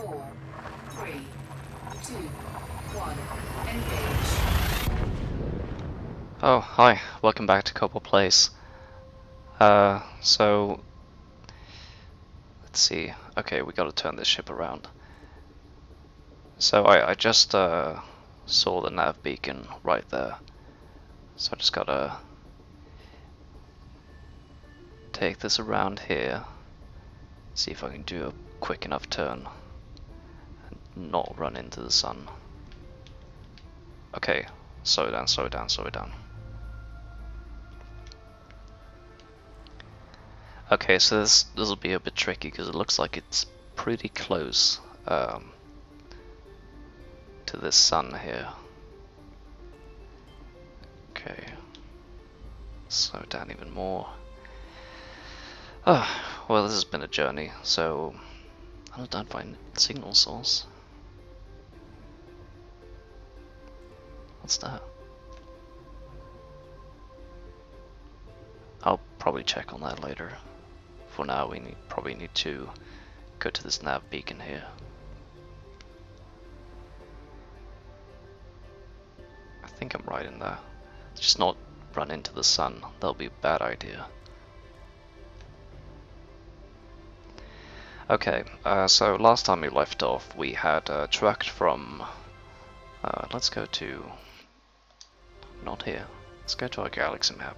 4, 3, 2, 1, engage. Oh, hi, welcome back to Cobalt Place. So, let's see. Okay, we gotta turn this ship around. So I just saw the nav beacon right there. So I just gotta take this around here. See if I can do a quick enough turn and not run into the sun. Okay, slow down, slow down, slow down. Okay, so this will be a bit tricky because it looks like it's pretty close to this sun here. Okay, slow down even more. Ah, well, this has been a journey, so I don't find signal source. What's that? I'll probably check on that later. For now, we probably need to go to this nav beacon here. I think I'm right in there. Just not run into the sun. That'll be a bad idea. Okay, so last time we left off, we had tracked from. Let's go to. Not here. Let's go to our galaxy map.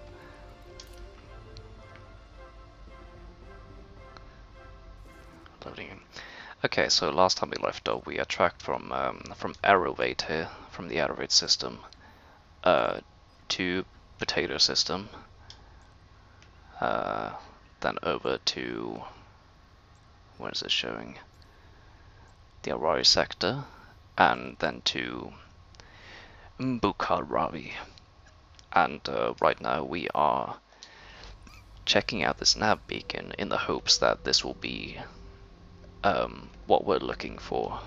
Loading in. Okay, so last time we left off, we had tracked from Aerovate here, from the Aerovate system, to Potato System, then over to, where is it showing? The Arari sector, and then to Mbukaravi. And right now we are checking out this nav beacon in the hopes that this will be what we're looking for.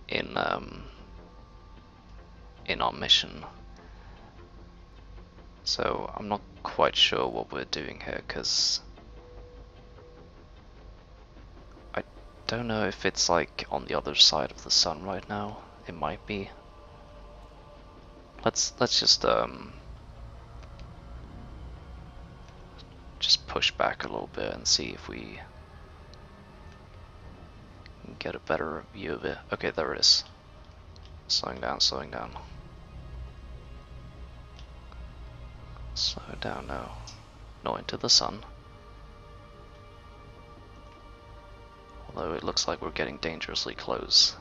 In our mission. So I'm not quite sure what we're doing here, because I don't know if it's like on the other side of the sun right now. It might be. Let's just push back a little bit and see if we can get a better view of it. Okay, there it is. Slowing down, slowing down. Slow down now. Not into the sun. Although it looks like we're getting dangerously close.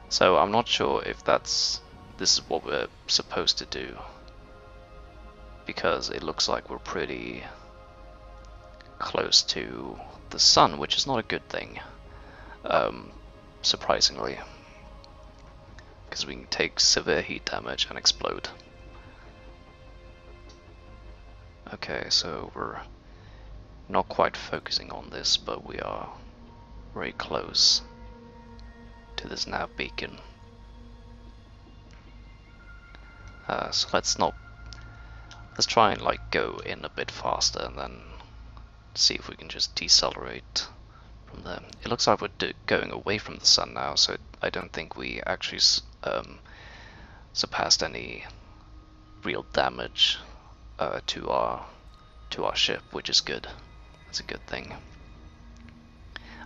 So I'm not sure if this is what we're supposed to do, because it looks like we're pretty close to the sun, which is not a good thing, surprisingly, because we can take severe heat damage and explode. Okay, so we're not quite focusing on this, but we are very close to this nav beacon. So let's try and like go in a bit faster and then see if we can just decelerate from there. It looks like we're going away from the sun now, so I don't think we actually surpassed any real damage to our ship, which is good. That's a good thing.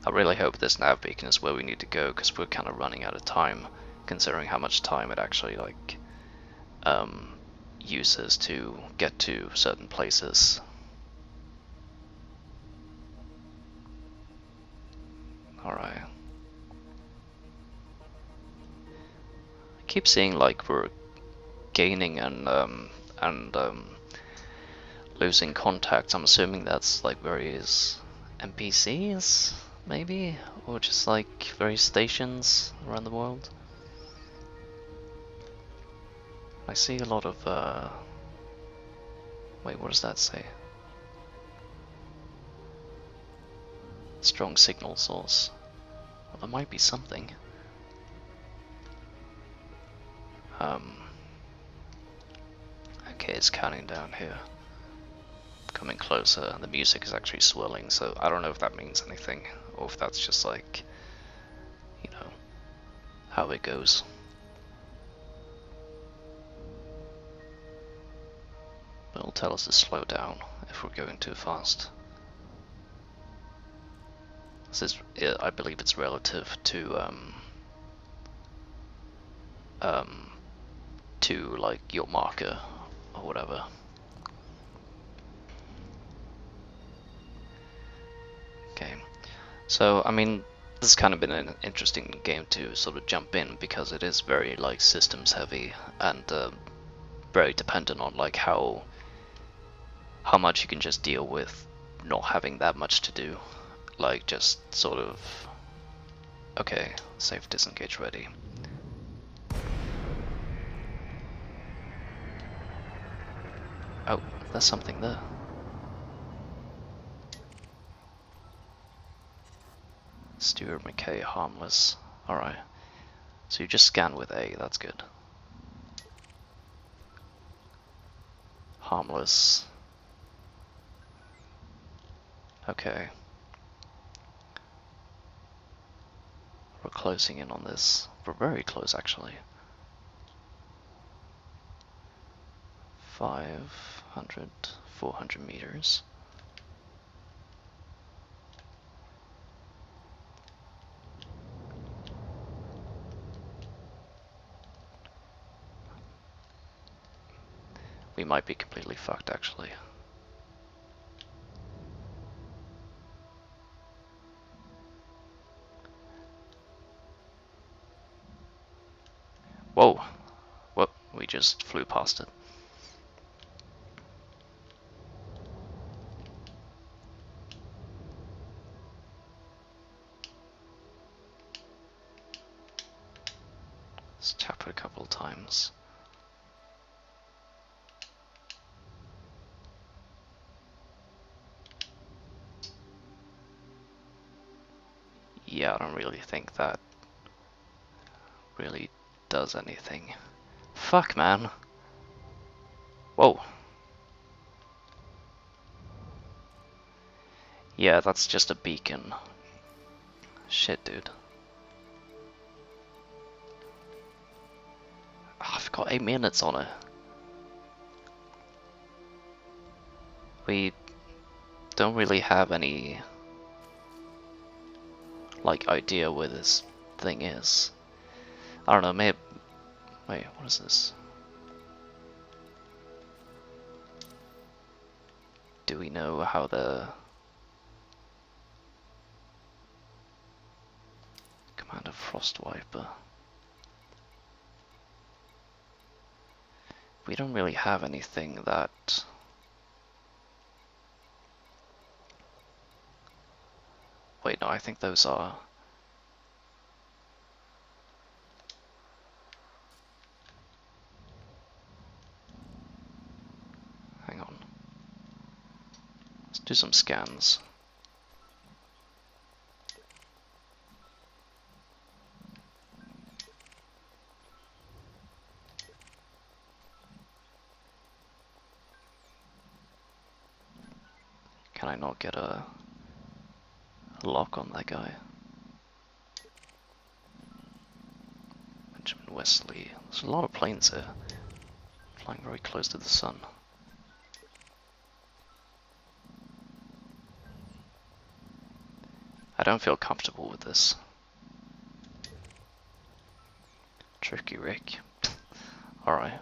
I really hope this nav beacon is where we need to go, because we're kind of running out of time, considering how much time it actually like uses to get to certain places. Alright. I keep seeing like we're gaining and losing contacts. I'm assuming that's like various NPCs, maybe? Or just like various stations around the world. I see a lot of, wait, what does that say? Strong signal source. Well, there might be something. Okay, it's counting down here. Coming closer, and the music is actually swelling, so I don't know if that means anything, or if that's just like, you know, how it goes. But it'll tell us to slow down if we're going too fast. This is, I believe it's relative to like your marker or whatever. Okay, so I mean, this has kind of been an interesting game to sort of jump in because it is very like systems heavy and very dependent on like how much you can just deal with not having that much to do, like just sort of, okay, safe disengage ready. Oh, there's something there. Stuart McKay, harmless. Alright. So you just scan with A, that's good. Harmless. Okay. We're closing in on this. We're very close actually. 500, 400 meters. We might be completely fucked actually. Whoa! Whoop, we just flew past it. Let's tap it a couple of times. Yeah, I don't really think that really does anything. Fuck, man. Whoa. Yeah, that's just a beacon. Shit, dude. Oh, I've got 8 minutes on it. We don't really have any like idea where this thing is. I don't know, maybe. Wait, what is this? Do we know how the Commander Frost Wiper? We don't really have anything that wait, no, I think those are hang on. Let's do some scans. Can I not get a lock on that guy? Benjamin Wesley. There's a lot of planes here. Flying very close to the sun. I don't feel comfortable with this. Tricky Rick. Alright.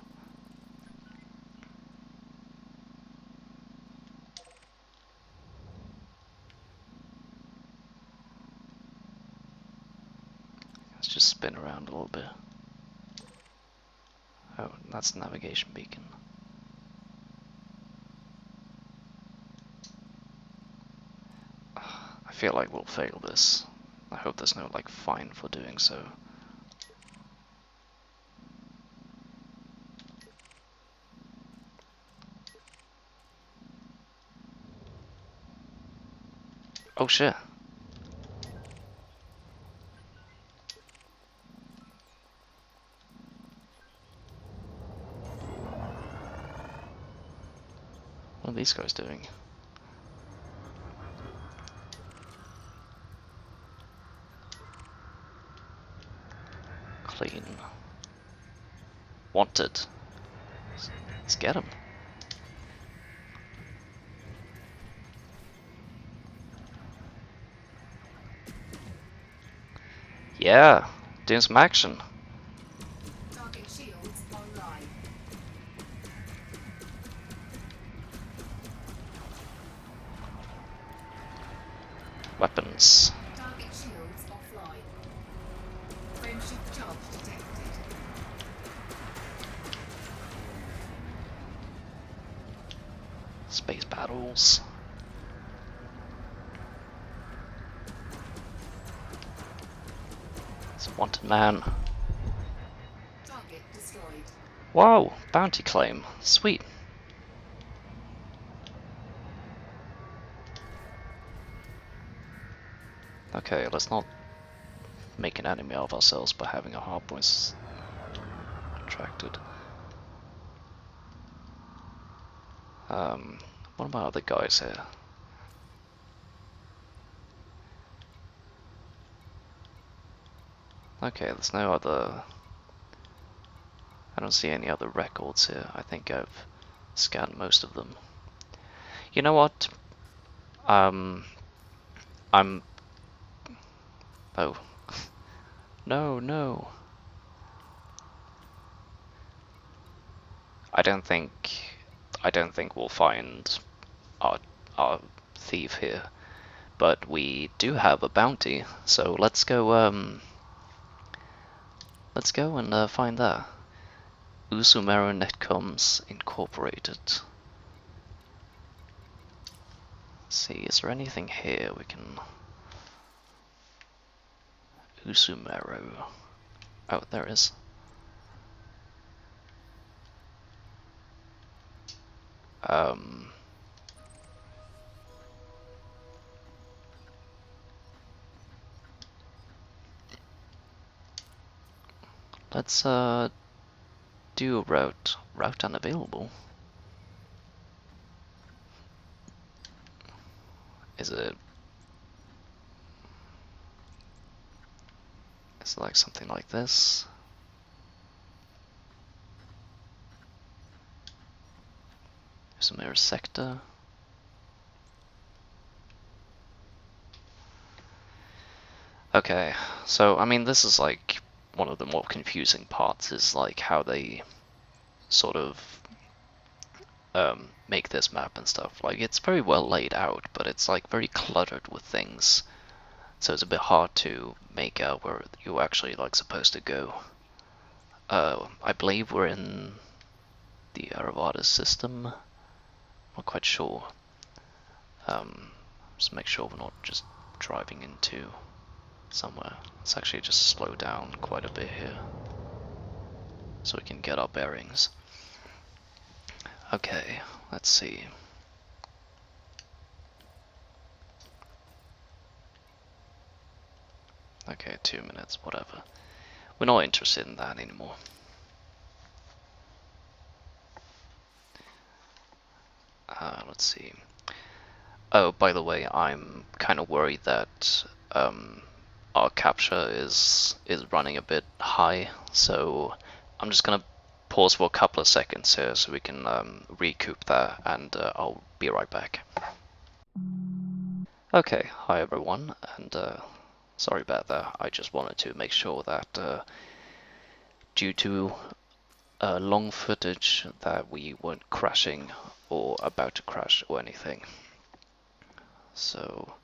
Let's just spin around a little bit. Oh, that's the navigation beacon. I feel like we'll fail this. I hope there's no like fine for doing so. Oh shit. What are these guys doing? Clean. Wanted. Let's get him. Yeah, doing some action. Target shields online. Weapons. Target shields offline. Frameshift charge detected. Space battles. It's a wanted man. Target destroyed. Wow, bounty claim. Sweet. Okay, let's not make an enemy of ourselves by having a hard voice attracted. What about other guys here? Okay, there's no other... I don't see any other records here. I think I've scanned most of them. You know what? I'm... Oh. No, no. I don't think we'll find our thief here. But we do have a bounty, so let's go and find that. Usumero Netcoms Incorporated. Let's see, is there anything here we can... Usumero. Oh, there is. Let's do a route. Route unavailable. Is it like something like this? Usumero sector. Okay, so I mean this is like one of the more confusing parts, is like how they sort of make this map and stuff. Like it's very well laid out, but it's like very cluttered with things, so it's a bit hard to make out where you're actually like supposed to go. I believe we're in the Aravada system. Not quite sure. Just make sure we're not just driving into somewhere. Let's actually just slow down quite a bit here so we can get our bearings. Okay, let's see. Okay, 2 minutes, whatever. We're not interested in that anymore. Let's see. Oh, by the way, I'm kind of worried that our capture is running a bit high, so I'm just gonna pause for a couple of seconds here so we can recoup that, and I'll be right back. Okay, hi everyone, and sorry about that. I just wanted to make sure that due to long footage that we weren't crashing or about to crash or anything. So,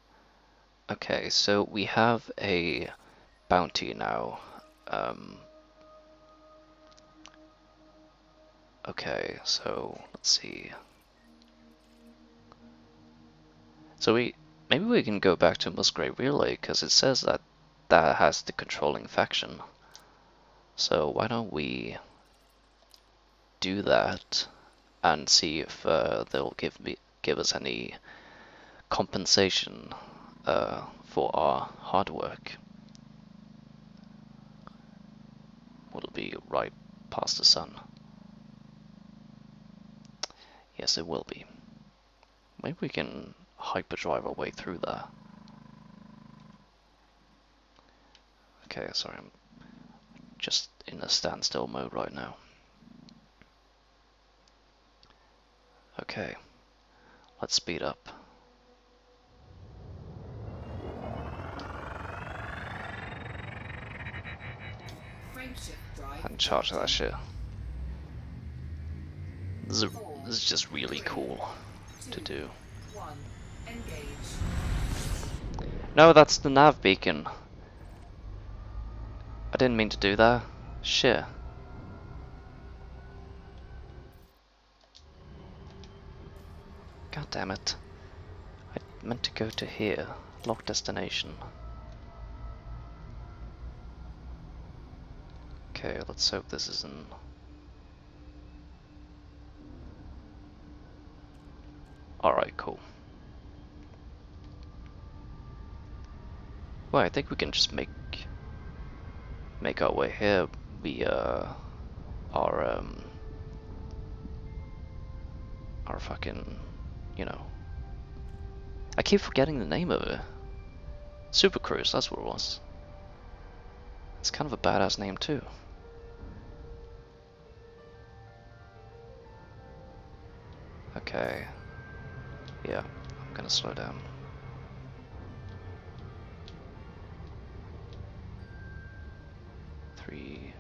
okay, so we have a bounty now. Okay, so let's see. So maybe we can go back to Musgrave Relay, because it says that that has the controlling faction. So why don't we do that and see if they'll give us any compensation for our hard work. Will it be right past the sun? Yes, it will be. Maybe we can hyperdrive our way through there. Okay, sorry, I'm just in a standstill mode right now. Okay, let's speed up. Frameshift drive. And charge that detected. shit. This is just really cool to do. 1. Engage. No, that's the nav beacon. I didn't mean to do that. Shit. God damn it. I meant to go to here. Lock destination. Okay, let's hope this isn't... Alright, cool. Well, I think we can just make our way here via our fucking, you know. I keep forgetting the name of it. Super Cruise, that's what it was. It's kind of a badass name too. Okay. Yeah, I'm gonna slow down. Three,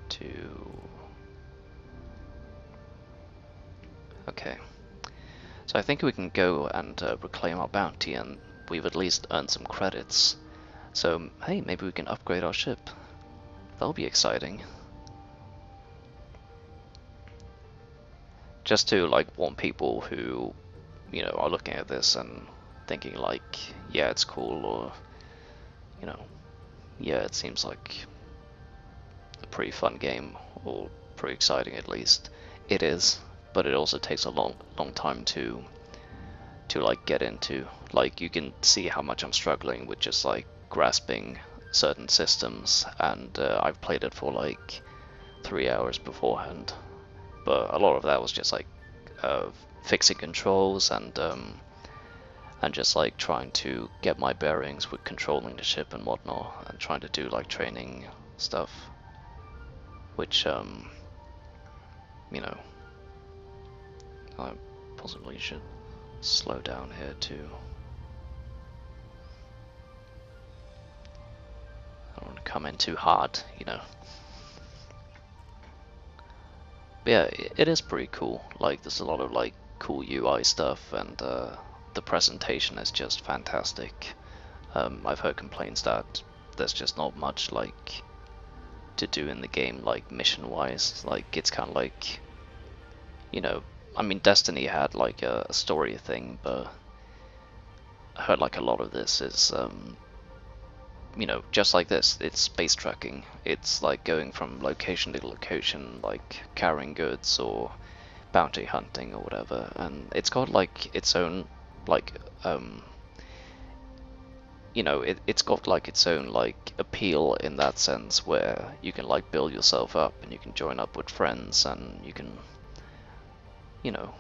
two. Okay. So I think we can go and reclaim our bounty, and we've at least earned some credits. So hey, maybe we can upgrade our ship. That'll be exciting. Just to like warn people who, you know, are looking at this and thinking like, yeah, it's cool, or, you know, yeah, it seems like a pretty fun game, or pretty exciting at least. It is, but it also takes a long time to like get into. Like, you can see how much I'm struggling with just like grasping certain systems, and I've played it for like 3 hours beforehand, but a lot of that was just like fixing controls and just like trying to get my bearings with controlling the ship and whatnot, and trying to do like training stuff, which you know, I possibly should slow down here too. I don't want to come in too hard, you know. But yeah, it is pretty cool. Like, there's a lot of like cool UI stuff, and the presentation is just fantastic. I've heard complaints that there's just not much like to do in the game, like mission wise. Like, it's kind of like, you know, I mean, Destiny had like a story thing, but I heard like a lot of this is you know, just like this, it's space trucking. It's like going from location to location, like carrying goods or bounty hunting or whatever, and it's got like its own like you know, it's got like its own like appeal in that sense, where you can like build yourself up and you can join up with friends, and you can, you know,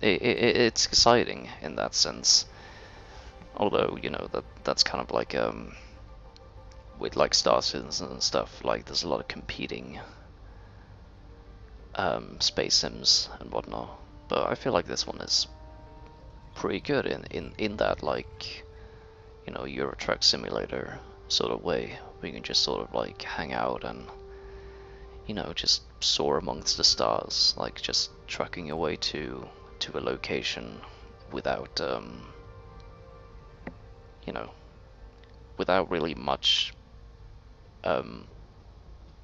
it's exciting in that sense. Although, you know, that's kind of like with like Star Citizen and stuff, like there's a lot of competing space sims and whatnot. But I feel like this one is pretty good in that, like, you know, Euro Truck Simulator sort of way, where you can just sort of like hang out and, you know, just soar amongst the stars, like just trucking your way to a location without you know, without really much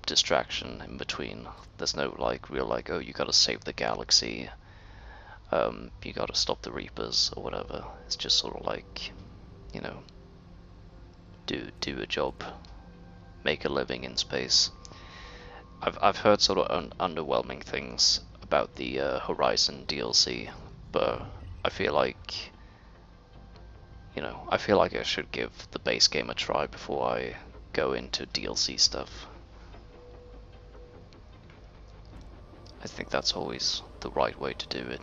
distraction in between. There's no like real like, oh, you gotta save the galaxy, you gotta stop the Reapers or whatever. It's just sort of like, you know, do a job, make a living in space. I've heard sort of underwhelming things about the Horizon DLC, but I feel like, you know, I feel like I should give the base game a try before I go into DLC stuff. I think that's always the right way to do it.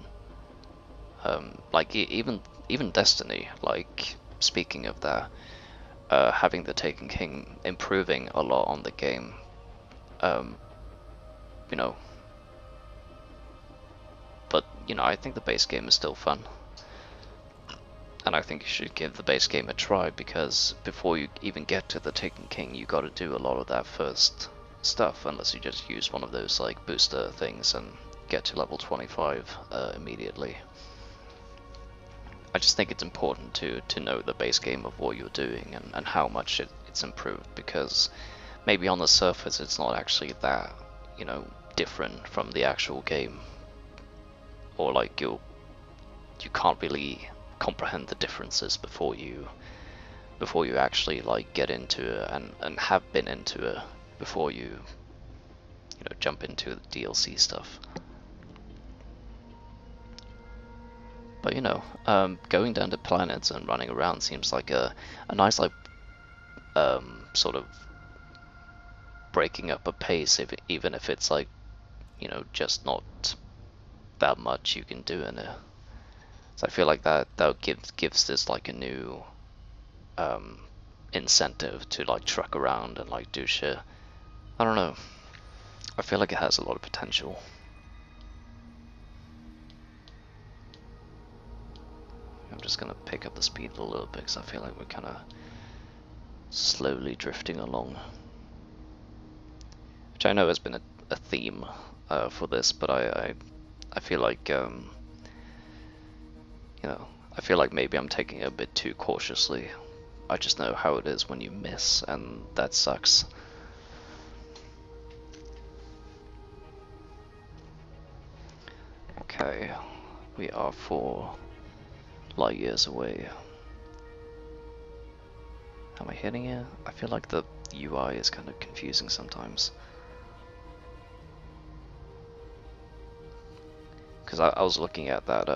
Like even Destiny, like speaking of that, having the Taken King improving a lot on the game, um, you know, but you know, I think the base game is still fun. And I think you should give the base game a try, because before you even get to the Taken King, you gotta do a lot of that first stuff, unless you just use one of those like booster things and get to level 25 immediately. I just think it's important to know the base game of what you're doing and how much it's improved, because maybe on the surface it's not actually that, you know, different from the actual game, or like you can't really comprehend the differences before you actually like get into it and have been into it before you know, jump into the DLC stuff. But you know, going down to planets and running around seems like a nice like sort of breaking up a pace, even if it's like, you know, just not that much you can do in it. So I feel like that gives this like a new incentive to like truck around and like do shit. I don't know. I feel like it has a lot of potential. I'm just gonna pick up the speed a little bit because I feel like we're kind of slowly drifting along. Which I know has been a theme for this, but I feel like you know, I feel like maybe I'm taking it a bit too cautiously. I just know how it is when you miss, and that sucks. Okay, we are 4 light years away. Am I hitting it? I feel like the UI is kind of confusing sometimes. Because I was looking at that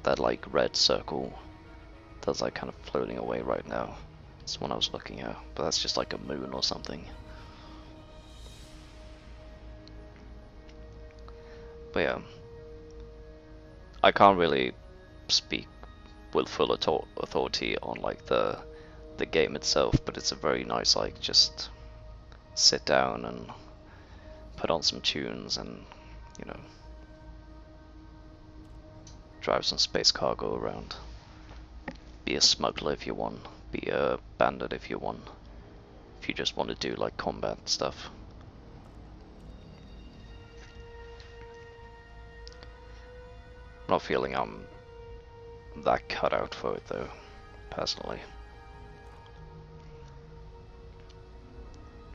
that like red circle that's like kind of floating away right now. It's the one I was looking at, but that's just like a moon or something. But yeah, I can't really speak with full authority on like the game itself, but it's a very nice like just sit down and put on some tunes and, you know, drive some space cargo around. Be a smuggler if you want, be a bandit if you want, if you just want to do like combat stuff. I'm not feeling I'm that cut out for it though, personally.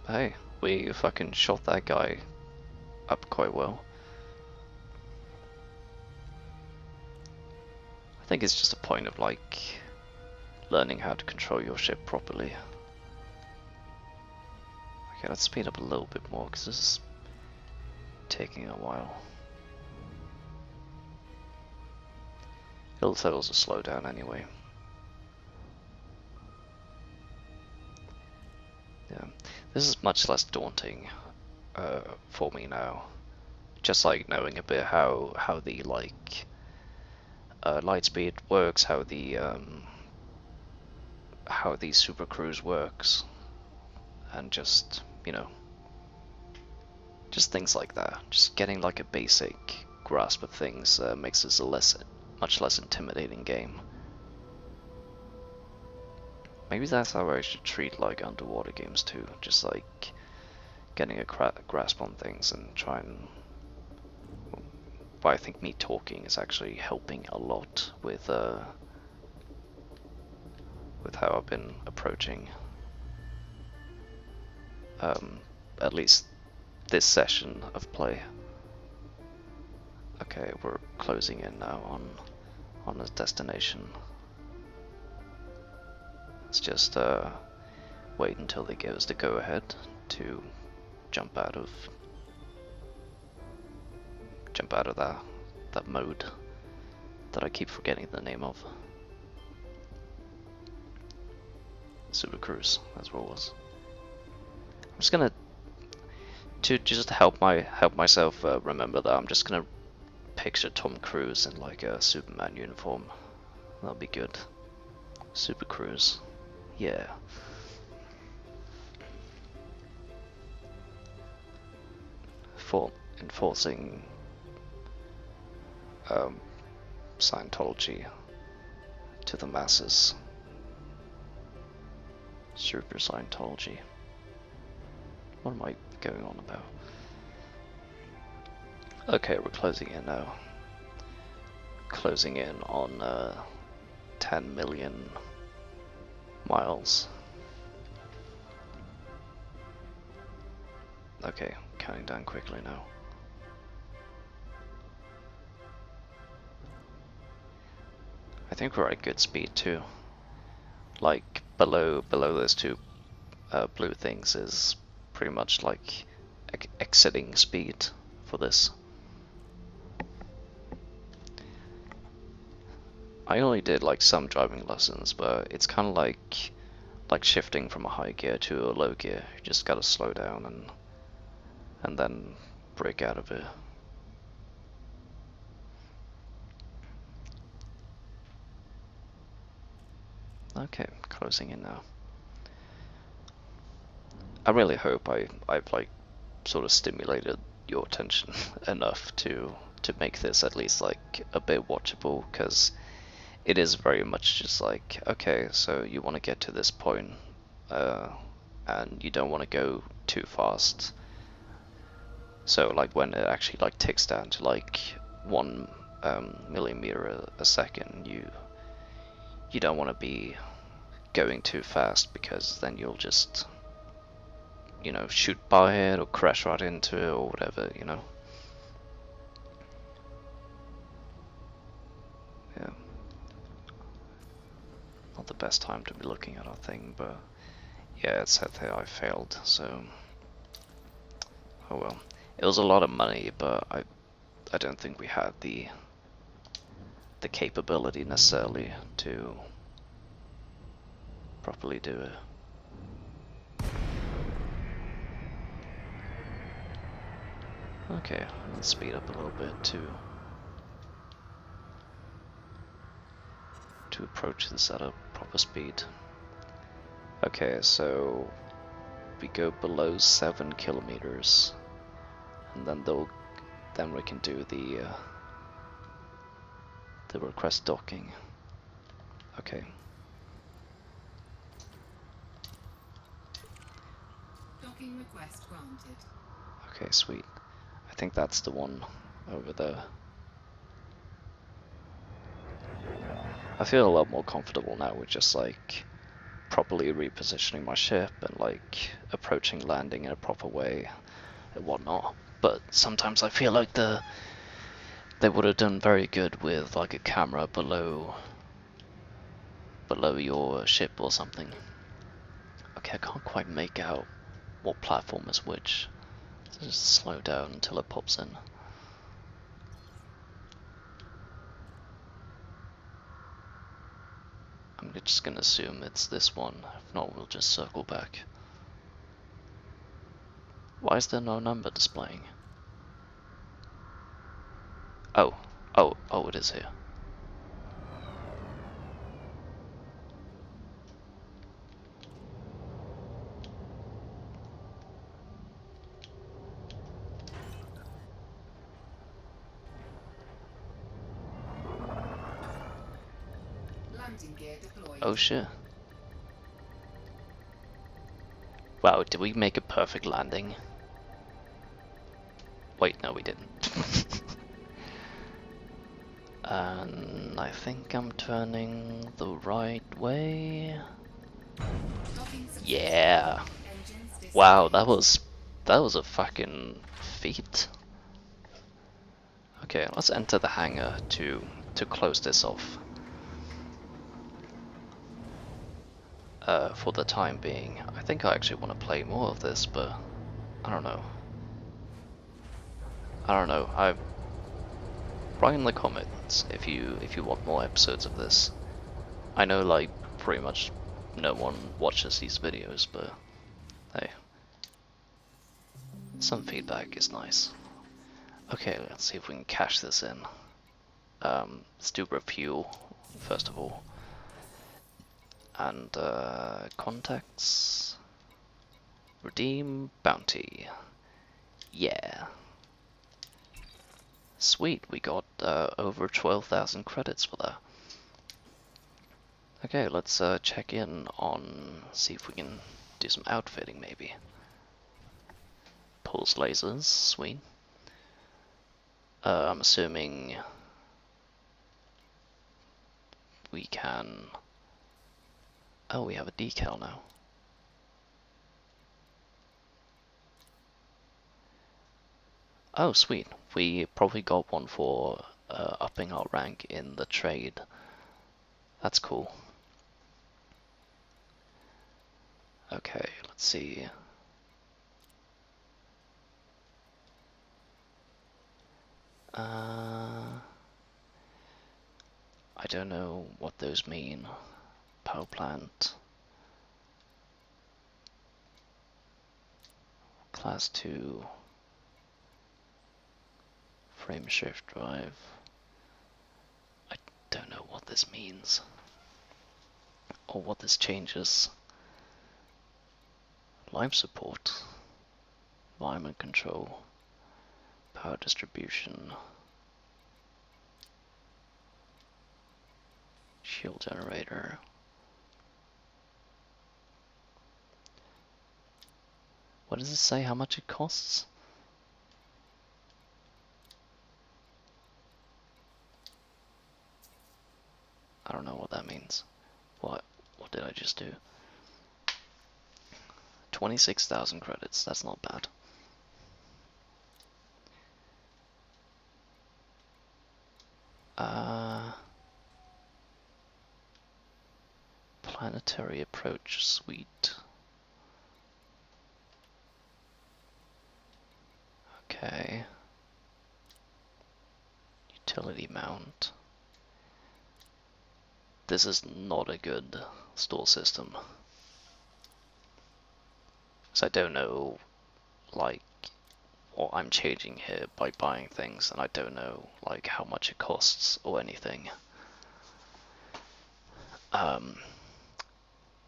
Hey, we fucking shot that guy up quite well. I think it's just a point of like learning how to control your ship properly. Okay, let's speed up a little bit more because this is taking a while. It'll settle to slow down anyway. Yeah, this is much less daunting for me now. Just like knowing a bit how the like light speed works, how the super cruise works, and just, you know, just things like that. Just getting like a basic grasp of things makes this a much less intimidating game. Maybe that's how I should treat like underwater games too, just like getting a grasp on things and try and... But I think me talking is actually helping a lot with how I've been approaching at least this session of play. Okay, we're closing in now on this destination. Let's just wait until they give us the go ahead to jump out of that mode that I keep forgetting the name of. Super Cruise, that's what it was. I'm just gonna to just help myself remember that, I'm just gonna picture Tom Cruise in like a Superman uniform. That'll be good. Super Cruise. Yeah. For enforcing Scientology to the masses. Super Scientology. What am I going on about? Okay, we're closing in now. Closing in on 10 million miles. Okay, counting down quickly now. I think we're at good speed too. Like below those two blue things is pretty much like exiting speed for this. I only did like some driving lessons, but it's kind of like shifting from a high gear to a low gear. You just gotta slow down and then break out of it. Okay, closing in now. I really hope I've like sort of stimulated your attention enough to make this at least like a bit watchable, because it is very much just like, okay, so you want to get to this point, and you don't want to go too fast. So like when it actually like ticks down to like 1 millimeter a second, you don't want to be going too fast, because then you'll just, you know, shoot by it or crash right into it or whatever, you know. Yeah. Not the best time to be looking at our thing, but yeah, it said that I failed, so oh well. It was a lot of money, but I don't think we had the capability necessarily to properly do it. Okay, let's speed up a little bit to approach this at a proper speed. Okay, so we go below 7 kilometers, and then we can do the request docking. Okay. Docking request granted. Okay, sweet. I think that's the one over there. I feel a lot more comfortable now with just like properly repositioning my ship and like approaching landing in a proper way and whatnot. But sometimes I feel like they would have done very good with like a camera below your ship or something. Okay, I can't quite make out what platform is which. So just slow down until it pops in. I'm just gonna assume it's this one. If not, we'll just circle back. Why is there no number displaying? Oh, it is here. Landing gear deployed. Oh shit. Wow, did we make a perfect landing? Wait, no we didn't. And I think I'm turning the right way. Yeah. Wow, that was a fucking feat. Okay, let's enter the hangar to close this off. For the time being. I think I actually want to play more of this, but I don't know. Write in the comments if you want more episodes of this. I know like pretty much no one watches these videos, but hey. Some feedback is nice. Okay, let's see if we can cash this in. Let's do refuel first of all. And contacts. Redeem bounty. Yeah. Sweet, we got over 12,000 credits for that. Okay, let's check in on, see if we can do some outfitting maybe. Pulse lasers, sweet. I'm assuming we can... Oh, we have a decal now. Oh, sweet. We probably got one for upping our rank in the trade. That's cool. Okay, let's see. I don't know what those mean. Power plant. Class 2. Frame shift drive. I don't know what this means. Or what this changes. Life support. Environment control. Power distribution. Shield generator. What does it say how much it costs? I don't know what that means. What did I just do? 26,000 credits, that's not bad. Planetary approach suite. Okay. Utility mount. This is not a good store system. So I don't know, like, what I'm changing here by buying things, and I don't know, like, how much it costs or anything.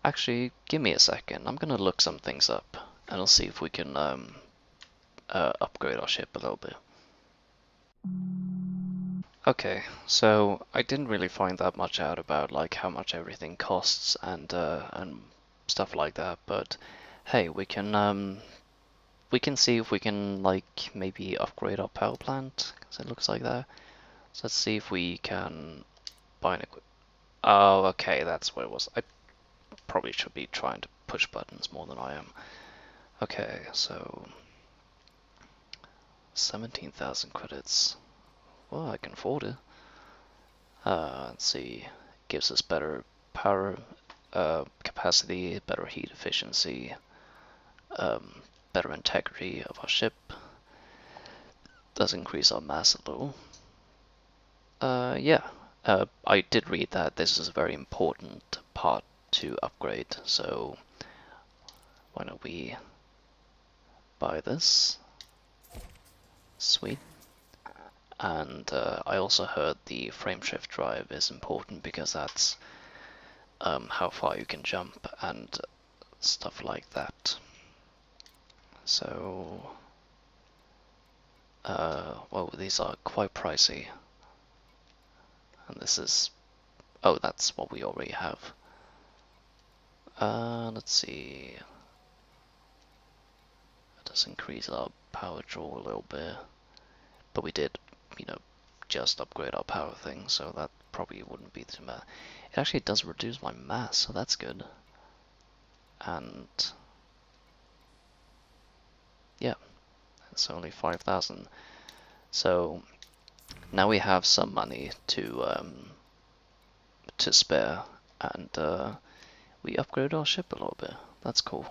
Actually, give me a second. I'm gonna look some things up, and I'll see if we can upgrade our ship a little bit. Okay, so I didn't really find that much out about like how much everything costs and stuff like that, but hey, we can see if we can like maybe upgrade our power plant, because it looks like that. So let's see if we can buy an equip. Oh, okay, that's what it was. I probably should be trying to push buttons more than I am. Okay, so 17,000 credits. Well, I can afford it. Let's see, gives us better power capacity, better heat efficiency, better integrity of our ship. Does increase our mass a little. Yeah, I did read that this is a very important part to upgrade, so why don't we buy this? Sweet. And I also heard the frame shift drive is important because that's how far you can jump and stuff like that. So, well, these are quite pricey. And this is, oh, that's what we already have. Let's see. It does increase our power draw a little bit, but we did, you know, just upgrade our power thing, so that probably wouldn't be too bad. It actually does reduce my mass, so that's good. And yeah, it's only 5,000. So now we have some money to spare, and we upgrade our ship a little bit. That's cool.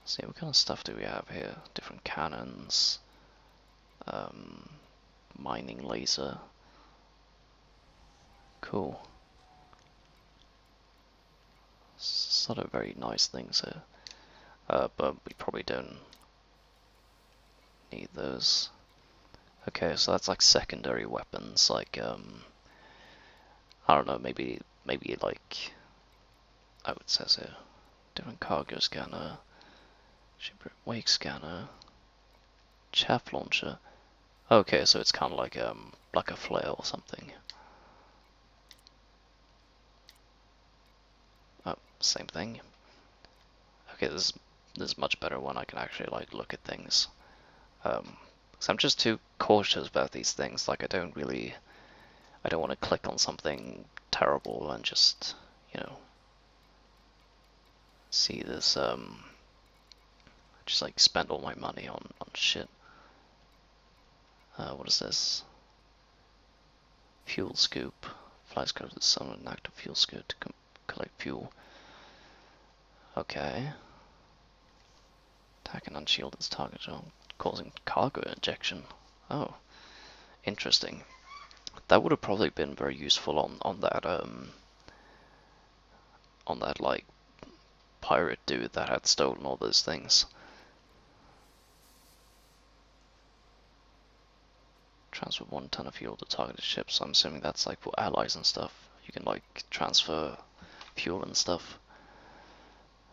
Let's see, what kind of stuff do we have here? Different cannons, mining laser. Cool. a lot of very nice things here. But we probably don't need those. Okay, so that's like secondary weapons, like I don't know, maybe like oh, it says here, different cargo scanner, shipwreck wake scanner, chaff launcher. Okay, so it's kind of like a flare or something. Oh, same thing. Okay, this is much better when I can actually like look at things. So I'm just too cautious about these things. Like I don't want to click on something terrible and just, you know, see this just like spend all my money on shit. What is this? Fuel scoop. Flies close to the sun with an active fuel scoop to collect fuel. Okay. Attack an unshielded target, causing cargo injection. Oh, interesting. That would have probably been very useful on that like pirate dude that had stolen all those things. Transfer 1 ton of fuel to targeted ships. So I'm assuming that's like for allies and stuff. You can like transfer fuel and stuff.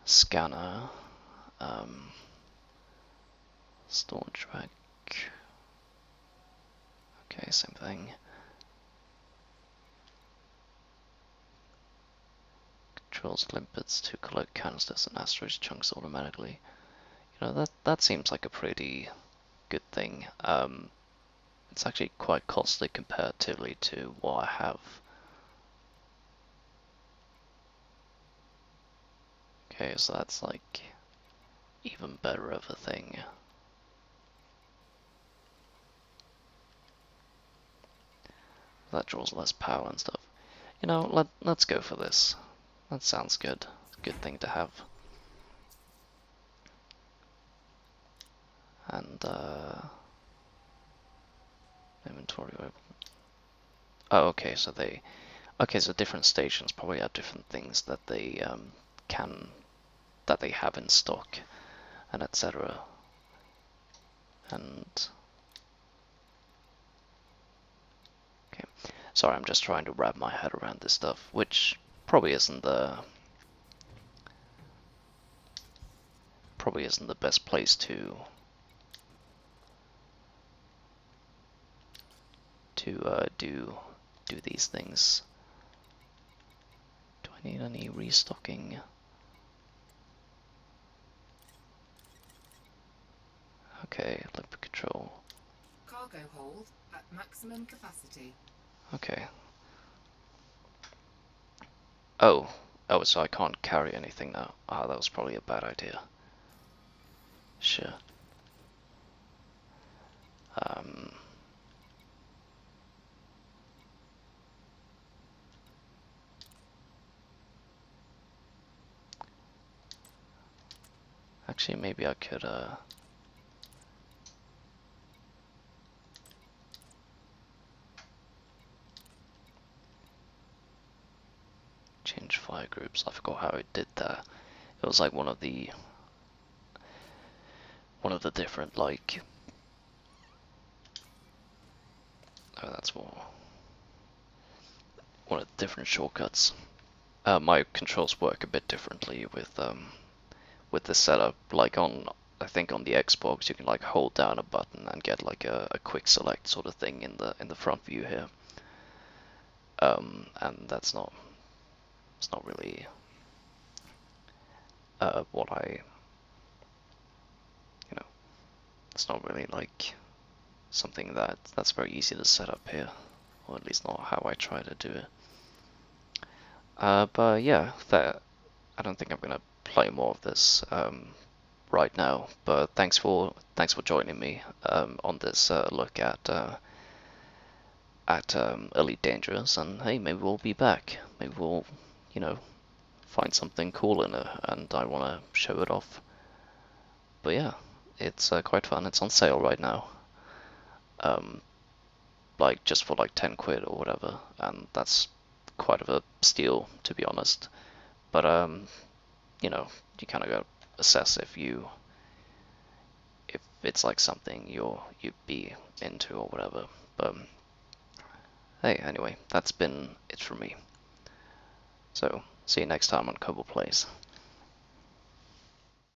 Scanner. Storm track. Okay, same thing. Controls limpets to collect canisters and asteroid chunks automatically. You know, that seems like a pretty good thing. It's actually quite costly comparatively to what I have. Okay, so that's like even better of a thing. That draws less power and stuff. You know, let's go for this. That sounds good. Good thing to have. And inventory open. Oh, okay. So so different stations probably have different things that they that they have in stock, and etc. And okay, sorry, I'm just trying to wrap my head around this stuff, which probably isn't the best place to do these things. Do I need any restocking? Okay, liquid control. Cargo hold at maximum capacity. Okay. Oh, so I can't carry anything now. Ah, that was probably a bad idea. Sure. Actually, maybe I could, change fire groups. I forgot how it did that. It was like one of the different, like, oh, that's more, one of the different shortcuts. My controls work a bit differently with this setup. Like I think on the Xbox, you can like hold down a button and get like a quick select sort of thing in the front view here. And it's not really what I, you know, it's not really like something that's very easy to set up here, or at least not how I try to do it. But yeah, I don't think I'm gonna play more of this right now. But thanks for joining me on this look at Elite Dangerous, and hey, maybe we'll be back. Maybe we'll, you know, find something cool in it, and I want to show it off. But yeah, it's quite fun. It's on sale right now. Like just for like 10 quid or whatever, and that's quite of a steal, to be honest. But you know, you kind of got to assess if it's like something you'd be into or whatever. But hey, anyway, that's been it from me. So see you next time on Cobalt Plays.